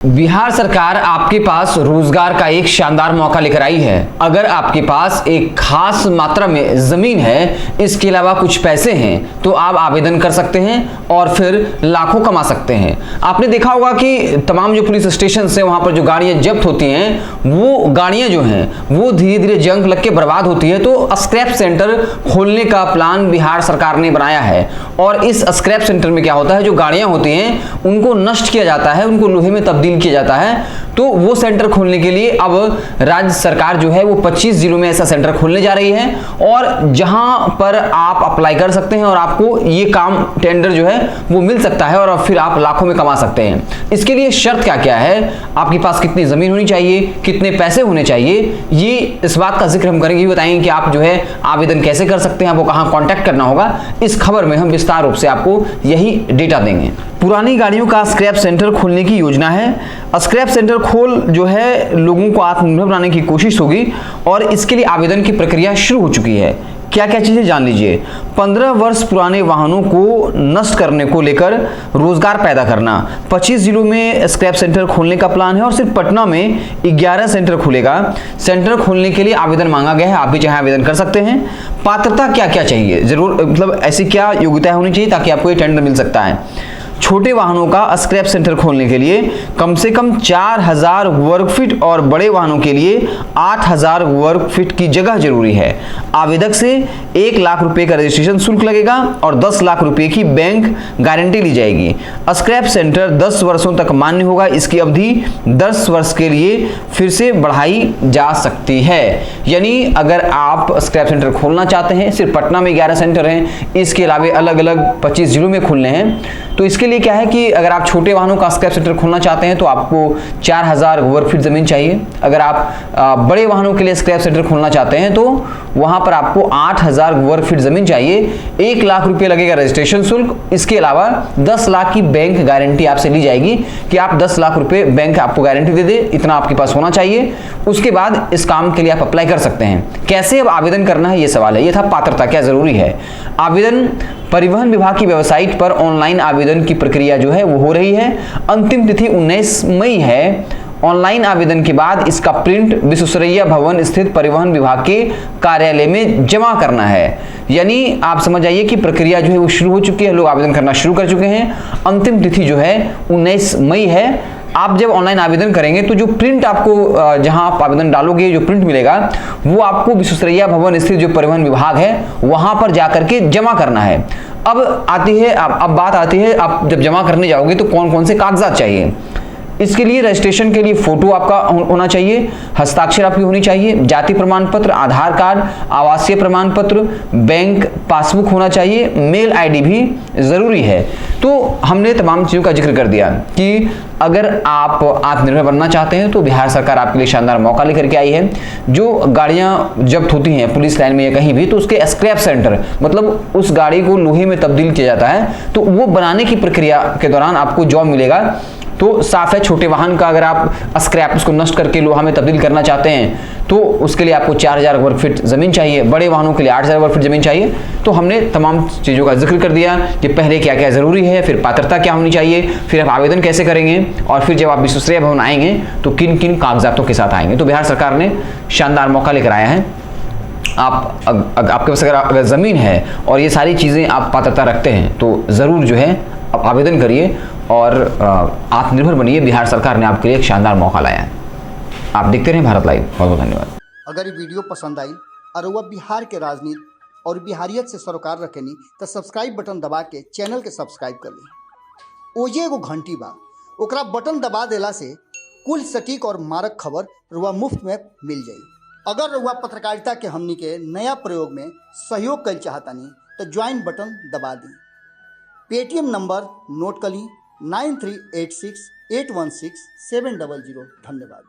बिहार सरकार आपके पास रोजगार का एक शानदार मौका लेकर आई है। अगर आपके पास एक खास मात्रा में जमीन है, इसके अलावा कुछ पैसे हैं, तो आप आवेदन कर सकते हैं और फिर लाखों कमा सकते हैं। आपने देखा होगा कि तमाम जो पुलिस स्टेशन है वहां पर जो गाड़ियां जब्त होती हैं, वो गाड़ियां जो हैं वो धीरे धीरे जंग लग के बर्बाद होती है। तो स्क्रैप सेंटर खोलने का प्लान बिहार सरकार ने बनाया है और इस स्क्रैप सेंटर में क्या होता है, जो गाड़ियां होती हैं उनको नष्ट किया जाता है, उनको लोहे में तब्दील किया जाता है। तो वो सेंटर खोलने के लिए अब राज्य सरकार जो है वो 25 जिलों में ऐसा सेंटर खोलने जा रही है और जहां पर आप अप्लाई कर सकते हैं और आपको ये काम टेंडर जो है वो मिल सकता है और फिर आप लाखों में कमा सकते हैं। इसके लिए शर्त क्या क्या है, आपके पास कितनी जमीन होनी चाहिए, कितने पैसे होने चाहिए, ये इस बात का जिक्र हम करेंगे। ये बताएंगे कि आप जो है आवेदन कैसे कर सकते हैं, आपको कहां कांटेक्ट करना होगा। इस खबर में हम विस्तार रूप से आपको यही डेटा देंगे। पुरानी गाड़ियों का स्क्रैप सेंटर खोलने की योजना है। स्क्रैप सेंटर खोल जो है लोगों को आत्मनिर्भर बनाने की कोशिश होगी और इसके लिए आवेदन की प्रक्रिया शुरू हो चुकी है। क्या क्या चीजें जान लीजिए। 15 वर्ष पुराने वाहनों को नष्ट करने को लेकर रोजगार पैदा करना। 25 जिलों में स्क्रैप सेंटर खोलने का प्लान है और सिर्फ पटना में 11 सेंटर खुलेगा। सेंटर खोलने के लिए आवेदन मांगा गया है, आप भी चाहे आवेदन कर सकते हैं। पात्रता क्या क्या चाहिए, जरूर मतलब ऐसी क्या योग्यता होनी चाहिए ताकि आपको ये टेंडर मिल सकता है। छोटे वाहनों का स्क्रैप सेंटर खोलने के लिए कम से कम 4000 वर्ग फीट और बड़े वाहनों के लिए 8000 वर्ग फीट की जगह जरूरी है। आवेदक से 1 लाख रुपए का रजिस्ट्रेशन शुल्क लगेगा और 10 लाख रुपए की बैंक गारंटी ली जाएगी। स्क्रैप सेंटर 10 वर्षों तक मान्य होगा। इसकी अवधि 10 वर्ष के लिए फिर से बढ़ाई जा सकती है। यानी अगर आप स्क्रैप सेंटर खोलना चाहते हैं, सिर्फ पटना में 11 सेंटर हैं, इसके अलावा अलग अलग 25 जिलों में खुलने हैं, तो इसके लिए क्या है कि अगर आप छोटे वाहनों का स्क्रैप सेंटर खोलना चाहते हैं तो आपको 4000 वर्ग फीट जमीन चाहिए। अगर आप बड़े वाहनों के लिए स्क्रैप सेंटर खोलना चाहते हैं तो वहां पर आपको 8000 वर्ग फीट जमीन चाहिए। 1 लाख रुपए लगेगा रजिस्ट्रेशन शुल्क। इसके अलावा 10 लाख की बैंक गारंटी आपसे ली जाएगी कि आप 10 लाख रुपए बैंक आपको गारंटी दे दे, इतना आपके पास होना चाहिए। उसके बाद इस काम के लिए आप अप्लाई कर सकते हैं। कैसे अब आवेदन करना है, ये सवाल है। ये था पात्रता, क्या जरूरी है। आवेदन परिवहन विभाग की वेबसाइट पर ऑनलाइन आवेदन की प्रक्रिया जो है वो हो रही है। अंतिम तिथि 19 मई है। ऑनलाइन आवेदन के बाद इसका प्रिंट विश्वेश्वरैया भवन स्थित परिवहन विभाग के कार्यालय में जमा करना है। यानी आप समझ जाइए कि प्रक्रिया जो है वो शुरू हो चुकी है, लोग आवेदन करना शुरू कर चुके हैं। अंतिम तिथि जो है 19 मई है। आप जब ऑनलाइन आवेदन करेंगे तो जो प्रिंट आपको जहां आप आवेदन डालोगे, जो प्रिंट मिलेगा वो आपको विश्वेश्वरैया भवन स्थित जो परिवहन विभाग है वहां पर जाकर के जमा करना है। अब बात आती है आप जब जमा करने जाओगे तो कौन कौन से कागजात चाहिए। इसके लिए रजिस्ट्रेशन के लिए फोटो आपका होना चाहिए, हस्ताक्षर आपकी होनी चाहिए, जाति प्रमाण पत्र, आधार कार्ड, आवासीय प्रमाण पत्र, बैंक पासबुक होना चाहिए, मेल आईडी भी जरूरी है। तो हमने तमाम चीज़ों का जिक्र कर दिया कि अगर आप आत्मनिर्भर बनना चाहते हैं तो बिहार सरकार आपके लिए शानदार मौका लेकर के आई है। जो गाड़ियां जब्त होती हैं पुलिस लाइन में या कहीं भी, तो उसके स्क्रैप सेंटर मतलब उस गाड़ी को लोहे में तब्दील किया जाता है, तो वो बनाने की प्रक्रिया के दौरान आपको जॉब मिलेगा। तो साफ है, छोटे वाहन का अगर आप स्क्रैप उसको नष्ट करके लोहा में तब्दील करना चाहते हैं तो उसके लिए आपको 4000 वर्ग फीट जमीन चाहिए। बड़े वाहनों के लिए 8000 वर्ग फीट जमीन चाहिए। तो हमने तमाम चीज़ों का जिक्र कर दिया कि पहले क्या क्या जरूरी है, फिर पात्रता क्या होनी चाहिए, फिर आप आवेदन कैसे करेंगे और फिर जब आप विश्वेश्वरैया भवन आएंगे तो किन किन कागजातों के साथ आएंगे। तो बिहार सरकार ने शानदार मौका लेकर आया है। आपके पास अगर जमीन है और ये सारी चीज़ें आप पात्रता रखते हैं तो ज़रूर जो है आप आवेदन करिए और आत्मनिर्भर बनिए। बिहार सरकार ने आपके लिए एक शानदार मौका लाया है। आप देखते रहें भारत लाइव। बहुत बहुत धन्यवाद। अगर ये वीडियो पसंद आई और वह बिहार के राजनीति और बिहारियत से सरोकार रखेनी तो सब्सक्राइब बटन दबा के चैनल के सब्सक्राइब कर ली। ओजे एगो घंटी बा, ओकरा बटन दबा देला से कुल सटीक और मारक खबर रुआ मुफ्त में मिल जाई। अगर रुआ पत्रकारिता के हमनी के नया प्रयोग में सहयोग कर चाहतानी तो ज्वाइन बटन दबा दी। पेटीएम नंबर नोट कर ली 9386816700। धन्यवाद।